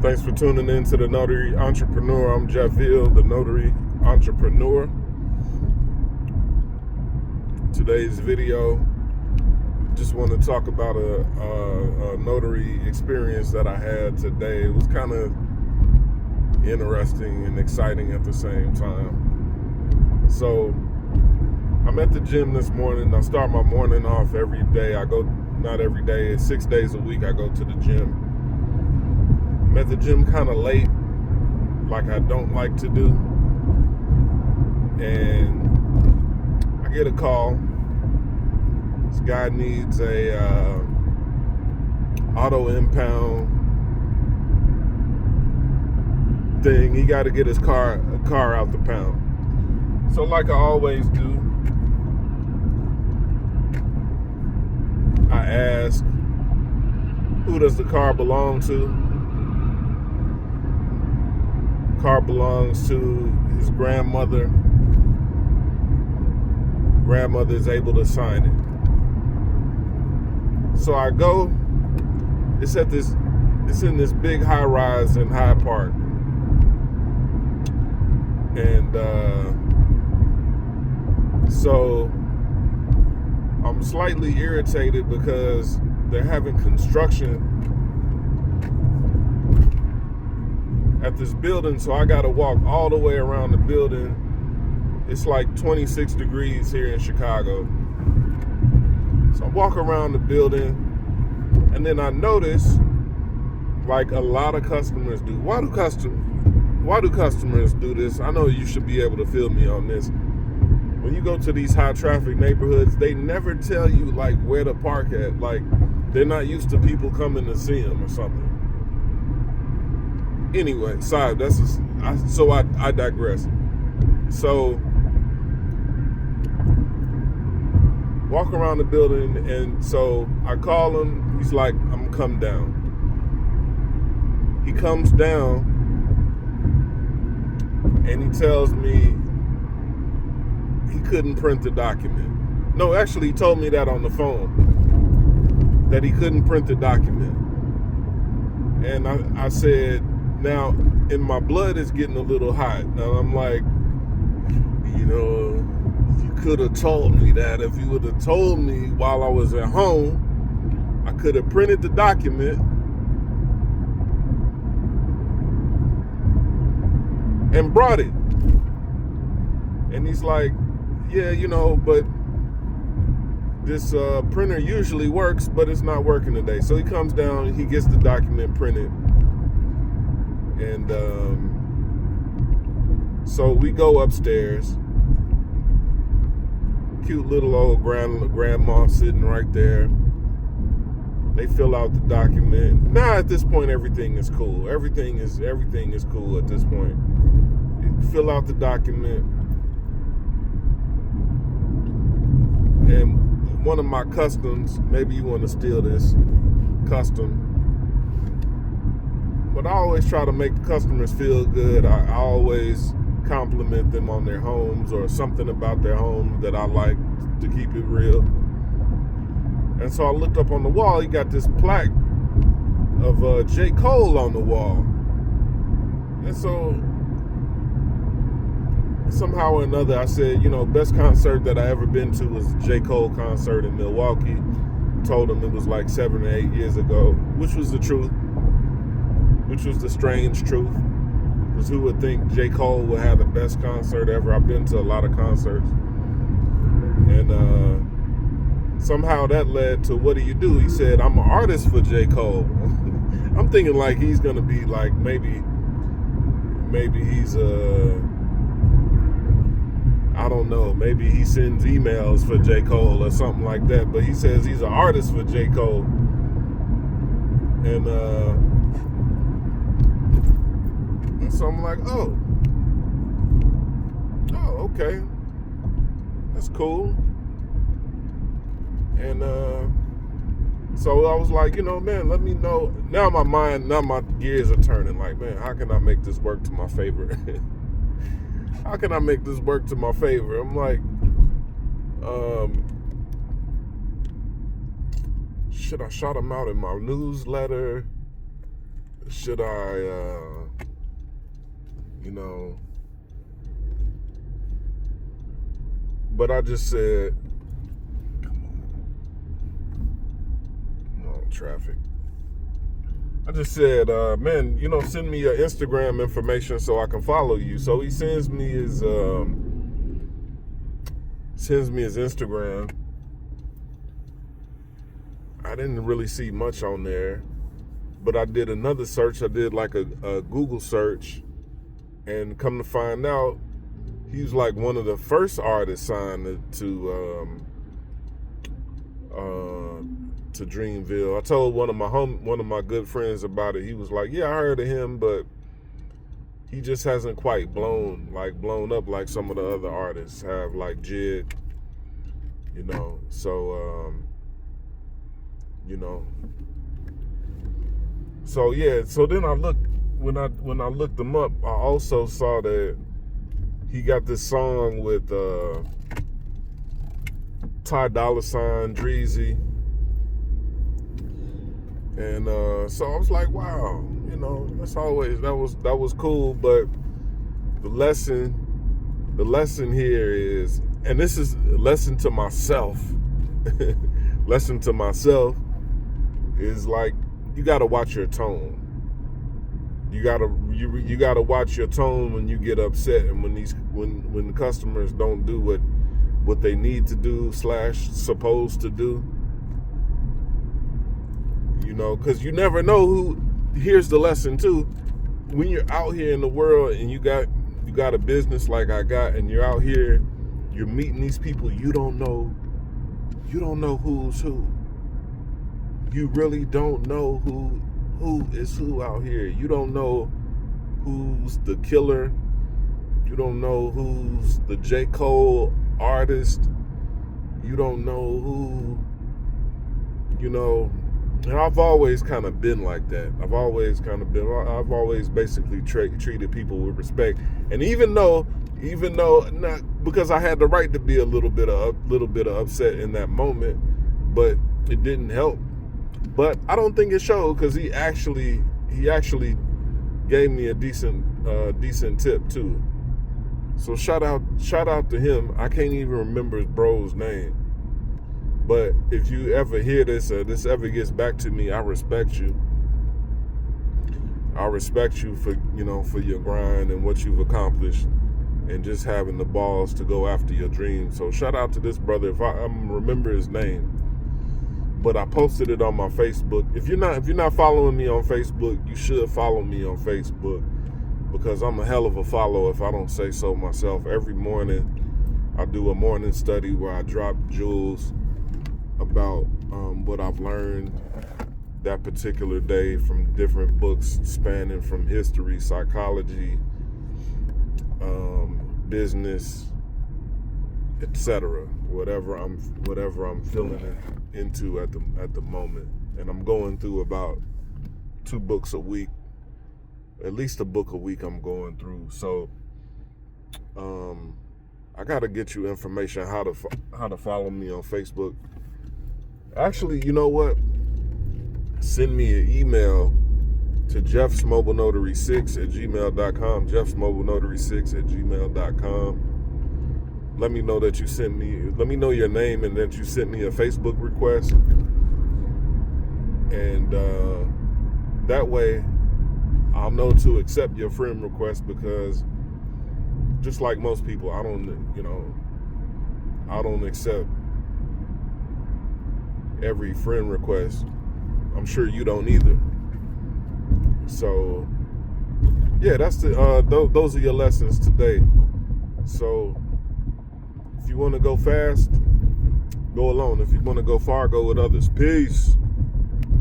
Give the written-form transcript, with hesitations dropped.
Thanks for tuning in to the Notary Entrepreneur. I'm Dreamville, the Notary Entrepreneur. Today's video, just want to talk about a notary experience that I had today. It was kind of interesting and exciting at the same time. So I'm at the gym this morning. I start my morning off every day. I go, not every day, it's 6 days a week I go to the gym. I'm at the gym kind of late, like I don't like to do. And I get a call. This guy needs a auto impound thing. He got to get his car out the pound. So like I always do, I ask, who does the car belong to? Car belongs to his grandmother. Grandmother is able to sign it. So I go. It's in this big high rise in Hyde Park, and so I'm slightly irritated because they're having construction at this building, so I gotta walk all the way around the building. It's like 26 degrees here in Chicago. So I walk around the building, and then I notice, like a lot of customers do. Why do customers do this? I know you should be able to feel me on this. When you go to these high traffic neighborhoods, they never tell you like where to park at. Like they're not used to people coming to see them or something. Anyway, sorry, I digress. So, walk around the building, and so I call him. He's like, I'm gonna come down. He comes down, and he tells me he couldn't print the document. No, actually, he told me that on the phone, that he couldn't print the document. And I said, now, and my blood is getting a little hot. Now I'm like, you could have told me that. If you would have told me while I was at home, I could have printed the document and brought it. And he's like, yeah, but this printer usually works, but it's not working today. So he comes down, he gets the document printed. And so we go upstairs. Cute little old grandma sitting right there. They fill out the document. Now at this point, everything is cool. Everything is cool at this point. You fill out the document. And one of my customs, maybe you want to steal this custom, but I always try to make the customers feel good. I always compliment them on their homes or something about their home that I like, to keep it real. And so I looked up on the wall. He got this plaque of J. Cole on the wall. And so somehow or another, I said, best concert that I ever been to was the J. Cole concert in Milwaukee. Told him it was like 7 or 8 years ago, which was the truth. Which was the strange truth. Because who would think J. Cole would have the best concert ever? I've been to a lot of concerts. And somehow that led to, what do you do? He said, I'm an artist for J. Cole. I'm thinking like he's going to be like, maybe he's I don't know, maybe he sends emails for J. Cole or something like that. But he says he's an artist for J. Cole. And so I'm like, oh, okay, that's cool. And so I was like, man, let me know. Now my gears are turning. Like, man, how can I make this work to my favor? How can I make this work to my favor? I'm like, should I shout him out in my newsletter? should I, you know, but I just said, come on, traffic. I just said, man, you know, send me your Instagram information so I can follow you. So he sends me his Instagram. I didn't really see much on there, but I did another search. I did like a Google search, and come to find out, he's like one of the first artists signed to Dreamville. I told one of my good friends about it. He was like, "Yeah, I heard of him, but he just hasn't quite blown up like some of the other artists have, like Jid, you know." So you know, so yeah. So then I looked when I looked him up. I also saw that he got this song with Ty Dolla $ign, Dreezy. And so I was like, wow, you know, that was cool. But the lesson here is, and this is a lesson to myself, lesson to myself is like, you gotta watch your tone. You gotta watch your tone when you get upset, and when the customers don't do what they need to do / supposed to do. You know, because you never know who. Here's the lesson too: when you're out here in the world and you got a business like I got, and you're out here, you're meeting these people, you don't know who's who. You really don't know who is who out here. You don't know who's the killer. You don't know who's the J. Cole artist. You don't know who, you know. And I've always kind of been like that. I've always basically treated people with respect. And even though not because I had the right to be a little bit of upset in that moment, but it didn't help. But I don't think it showed, because he actually gave me a decent tip too. So shout out to him. I can't even remember his bro's name. But if you ever hear this, or this ever gets back to me, I respect you. I respect you for your grind and what you've accomplished, and just having the balls to go after your dreams. So shout out to this brother. If I remember his name, but I posted it on my Facebook. If you're not following me on Facebook, you should follow me on Facebook, because I'm a hell of a follower, if I don't say so myself. Every morning I do a morning study where I drop jewels about what I've learned that particular day from different books spanning from history, psychology, business, etc. Whatever I'm feeling into at the moment. And I'm going through about 2 books a week, at least a book a week I'm going through. So I gotta get you information how to follow me on Facebook. Actually, you know what? Send me an email to jeffsmobilenotary6@gmail.com, jeffsmobilenotary6@gmail.com. Let me know that you sent me, let me know your name and that you sent me a Facebook request. And that way I'll know to accept your friend request, because just like most people, I don't accept every friend request. I'm sure you don't either. So yeah, that's those are your lessons today. So if you want to go fast, go alone. If you want to go far, go with others. Peace.